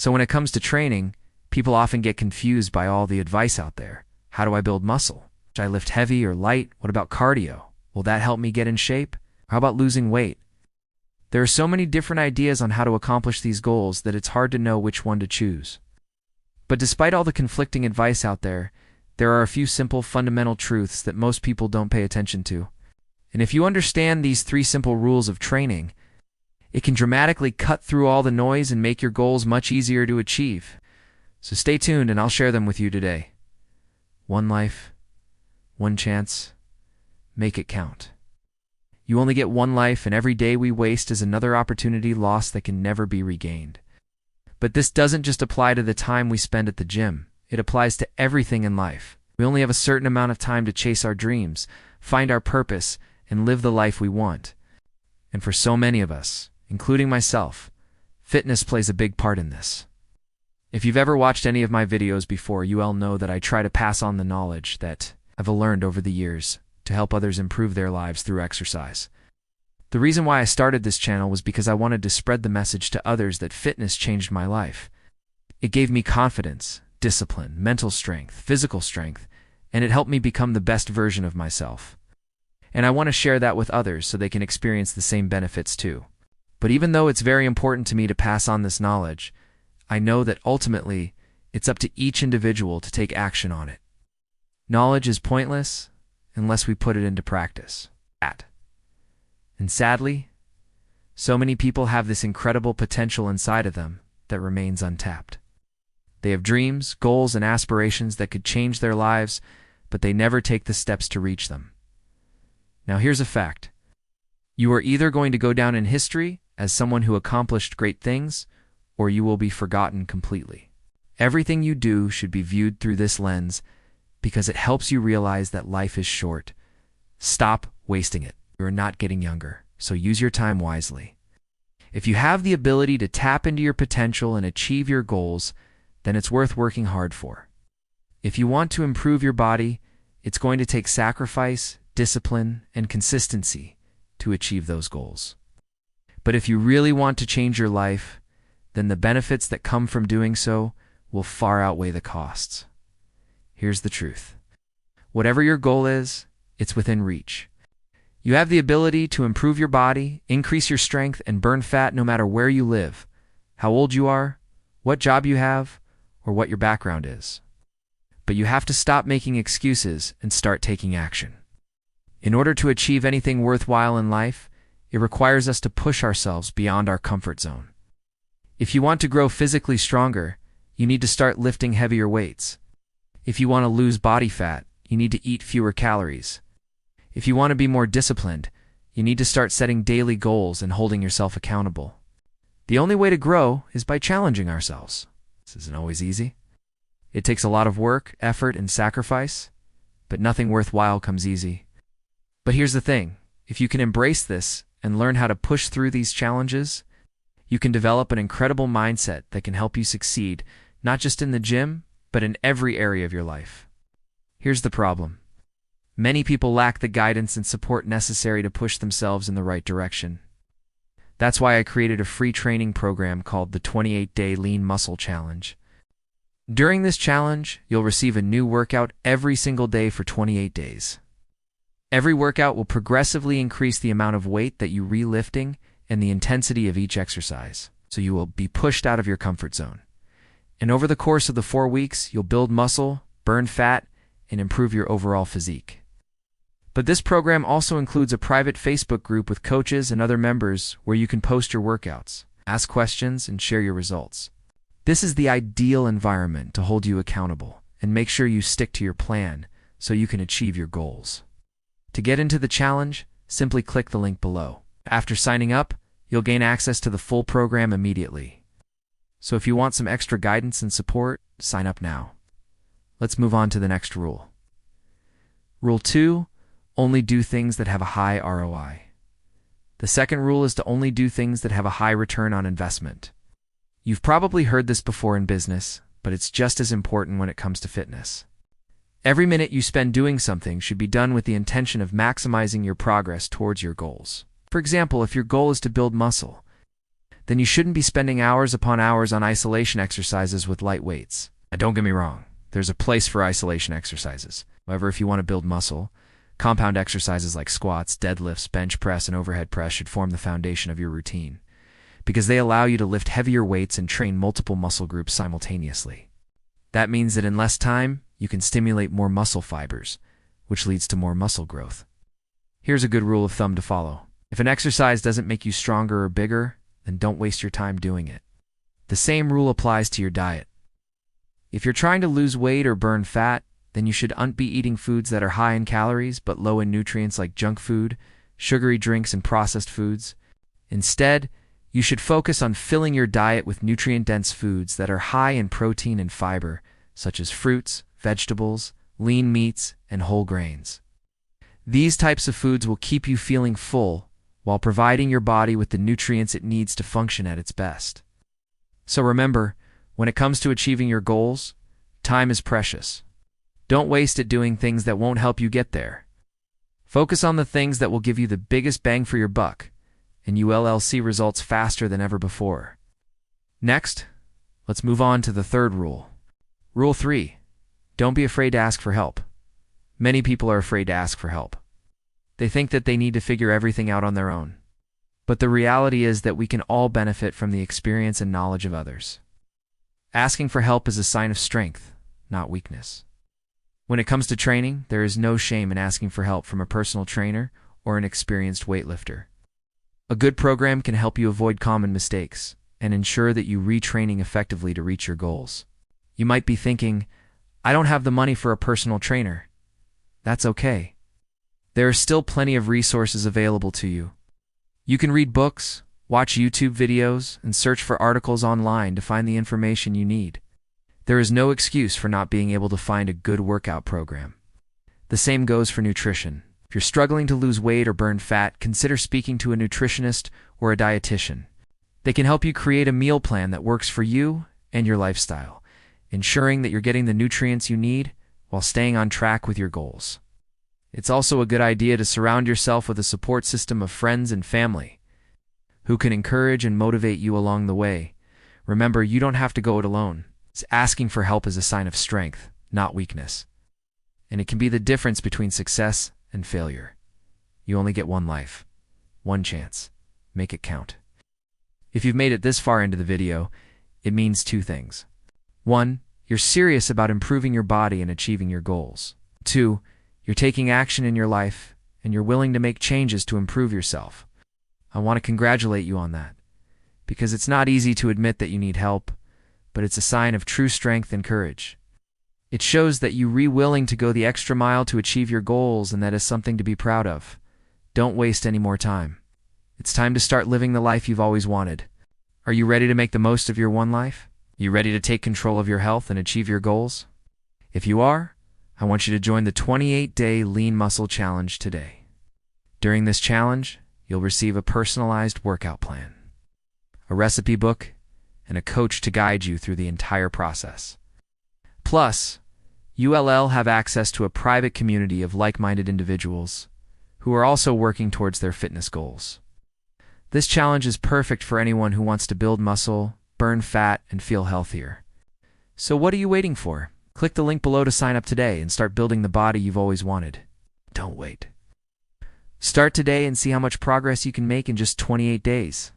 So when it comes to training, people often get confused by all the advice out there. How do I build muscle? Should I lift heavy or light? What about cardio? Will that help me get in shape? How about losing weight? There are so many different ideas on how to accomplish these goals that it's hard to know which one to choose. But despite all the conflicting advice out there are a few simple fundamental truths that most people don't pay attention to. And if you understand these 3 simple rules of training, it can dramatically cut through all the noise and make your goals much easier to achieve. So stay tuned and I'll share them with you today. 1 life, 1 chance, make it count. You only get 1 life, and every day we waste is another opportunity lost that can never be regained. But this doesn't just apply to the time we spend at the gym. It applies to everything in life. We only have a certain amount of time to chase our dreams, find our purpose, and live the life we want. And for so many of us, including myself, fitness plays a big part in this. If you've ever watched any of my videos before, you all know that I try to pass on the knowledge that I've learned over the years to help others improve their lives through exercise. The reason why I started this channel was because I wanted to spread the message to others that fitness changed my life. It gave me confidence, discipline, mental strength, physical strength, and it helped me become the best version of myself. And I want to share that with others so they can experience the same benefits too. But even though it's very important to me to pass on this knowledge, I know that ultimately it's up to each individual to take action on it. Knowledge is pointless unless we put it into practice. And sadly, so many people have this incredible potential inside of them that remains untapped. They have dreams, goals, and aspirations that could change their lives, but they never take the steps to reach them. Now here's a fact. You are either going to go down in history as someone who accomplished great things, or you will be forgotten completely. Everything you do should be viewed through this lens because it helps you realize that life is short. Stop wasting it. You are not getting younger, so use your time wisely. If you have the ability to tap into your potential and achieve your goals, then it's worth working hard for. If you want to improve your body, it's going to take sacrifice, discipline, and consistency to achieve those goals. But if you really want to change your life, then the benefits that come from doing so will far outweigh the costs. Here's the truth. Whatever your goal is, it's within reach. You have the ability to improve your body, increase your strength, and burn fat no matter where you live, how old you are, what job you have, or what your background is. But you have to stop making excuses and start taking action. In order to achieve anything worthwhile in life, it requires us to push ourselves beyond our comfort zone. If you want to grow physically stronger, you need to start lifting heavier weights. If you want to lose body fat, you need to eat fewer calories. If you want to be more disciplined, you need to start setting daily goals and holding yourself accountable. The only way to grow is by challenging ourselves. This isn't always easy. It takes a lot of work, effort, and sacrifice, but nothing worthwhile comes easy. But here's the thing. If you can embrace this and learn how to push through these challenges, you can develop an incredible mindset that can help you succeed, not just in the gym, but in every area of your life. Here's the problem. Many people lack the guidance and support necessary to push themselves in the right direction. That's why I created a free training program called the 28-Day Lean Muscle Challenge. During this challenge, you'll receive a new workout every single day for 28 days. Every workout will progressively increase the amount of weight that you re-lifting and the intensity of each exercise, so you will be pushed out of your comfort zone. And over the course of the 4 weeks, you'll build muscle, burn fat, and improve your overall physique. But this program also includes a private Facebook group with coaches and other members where you can post your workouts, ask questions, and share your results. This is the ideal environment to hold you accountable and make sure you stick to your plan so you can achieve your goals. To get into the challenge, simply click the link below. After signing up, you'll gain access to the full program immediately. So if you want some extra guidance and support, sign up now. Let's move on to the next rule. Rule 2. Only do things that have a high ROI. The second rule is to only do things that have a high return on investment. You've probably heard this before in business, but it's just as important when it comes to fitness. Every minute you spend doing something should be done with the intention of maximizing your progress towards your goals. For example, if your goal is to build muscle, then you shouldn't be spending hours upon hours on isolation exercises with light weights. Now, don't get me wrong, there's a place for isolation exercises. However, if you want to build muscle, compound exercises like squats, deadlifts, bench press, and overhead press should form the foundation of your routine, because they allow you to lift heavier weights and train multiple muscle groups simultaneously. That means that in less time, you can stimulate more muscle fibers, which leads to more muscle growth. Here's a good rule of thumb to follow. If an exercise doesn't make you stronger or bigger, then don't waste your time doing it. The same rule applies to your diet. If you're trying to lose weight or burn fat, then you should be eating foods that are high in calories but low in nutrients like junk food, sugary drinks, and processed foods. Instead, you should focus on filling your diet with nutrient-dense foods that are high in protein and fiber, such as fruits, vegetables, lean meats, and whole grains. These types of foods will keep you feeling full while providing your body with the nutrients it needs to function at its best. So remember, when it comes to achieving your goals, time is precious. Don't waste it doing things that won't help you get there. Focus on the things that will give you the biggest bang for your buck, and you will see results faster than ever before. Next, let's move on to the third rule. Rule 3. Don't be afraid to ask for help. Many people are afraid to ask for help. They think that they need to figure everything out on their own. But the reality is that we can all benefit from the experience and knowledge of others. Asking for help is a sign of strength, not weakness. When it comes to training, there is no shame in asking for help from a personal trainer or an experienced weightlifter. A good program can help you avoid common mistakes and ensure that you retraining effectively to reach your goals. You might be thinking, I don't have the money for a personal trainer. That's okay. There are still plenty of resources available to you. You can read books, watch YouTube videos, and search for articles online to find the information you need. There is no excuse for not being able to find a good workout program. The same goes for nutrition. If you're struggling to lose weight or burn fat, consider speaking to a nutritionist or a dietitian. They can help you create a meal plan that works for you and your lifestyle, ensuring that you're getting the nutrients you need while staying on track with your goals. It's also a good idea to surround yourself with a support system of friends and family who can encourage and motivate you along the way. Remember, you don't have to go it alone. Asking for help is a sign of strength, not weakness. And it can be the difference between success and failure. You only get one life, one chance. Make it count. If you've made it this far into the video, it means two things. 1, you're serious about improving your body and achieving your goals. 2, you're taking action in your life and you're willing to make changes to improve yourself. I want to congratulate you on that, because it's not easy to admit that you need help, but it's a sign of true strength and courage. It shows that you're willing to go the extra mile to achieve your goals, and that is something to be proud of. Don't waste any more time. It's time to start living the life you've always wanted. Are you ready to make the most of your one life? Are you ready to take control of your health and achieve your goals? If you are, I want you to join the 28-day Lean Muscle Challenge today. During this challenge, you'll receive a personalized workout plan, a recipe book, and a coach to guide you through the entire process. Plus, you'll have access to a private community of like-minded individuals who are also working towards their fitness goals. This challenge is perfect for anyone who wants to build muscle, burn fat, and feel healthier. So what are you waiting for? Click the link below to sign up today and start building the body you've always wanted. Don't wait. Start today and see how much progress you can make in just 28 days.